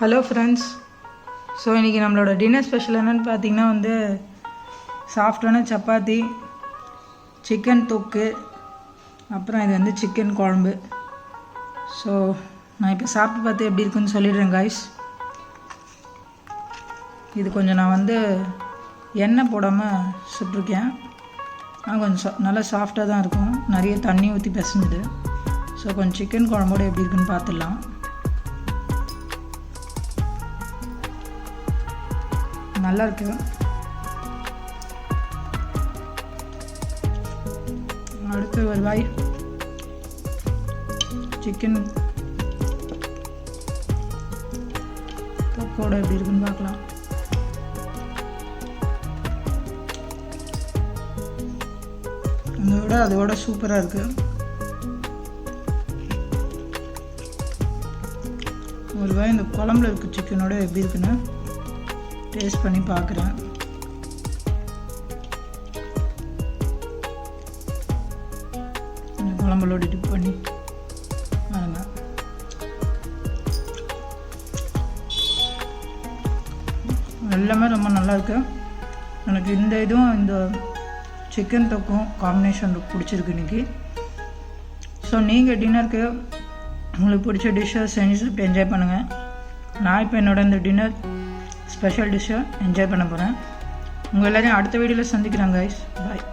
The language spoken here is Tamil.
Hello friends. ஸோ இன்றைக்கி நம்மளோட டின்னர் ஸ்பெஷல் என்னென்னு பார்த்தீங்கன்னா சாஃப்டான சப்பாத்தி, சிக்கன் தொக்கு, அப்புறம் இது சிக்கன் குழம்பு. ஸோ நான் இப்போ சாப்பிட்டு பார்த்து எப்படி இருக்குன்னு சொல்லிடுறேன் காய்ஸ். இது கொஞ்சம் நான் எண்ணெய் போடாமல் சுட்டிருக்கேன். ஆனால் கொஞ்சம் நல்லா சாஃப்டாக தான் இருக்கும், நிறைய தண்ணி ஊற்றி பிசைஞ்சுது. ஸோ கொஞ்சம் சிக்கன் குழம்போடு எப்படி இருக்குன்னு பார்த்துடலாம். நல்லா இருக்கு. அடுத்து ஒரு வாய் சிக்கன் தொக்கோட எப்படி இருக்குன்னு பார்க்கலாம். அதோட சூப்பராக இருக்கு. ஒரு வாய் இந்த குழம்புல இருக்க சிக்கனோட எப்படி இருக்குன்னு டேஸ்ட் பண்ணி பார்க்குறேன். இந்த குழம்புலோடு டிப் பண்ணி பாருங்க. எல்லாமே ரொம்ப நல்லாயிருக்கு. எனக்கு இந்த சிக்கன் தொக்கும் காம்பினேஷன் பிடிச்சிருக்கு இன்றைக்கி. ஸோ நீங்கள் டின்னருக்கு உங்களுக்கு பிடிச்ச டிஷ்ஷை செஞ்சு சாப்பிட்டு என்ஜாய் பண்ணுங்கள். நான் இப்போ இந்த டின்னர் ஸ்பெஷல் டிஷ்ஷை என்ஜாய் பண்ண போகிறேன். உங்கள் எல்லோரையும் அடுத்த வீடியோவில் சந்திக்கிறேன் கைஸ். பாய்.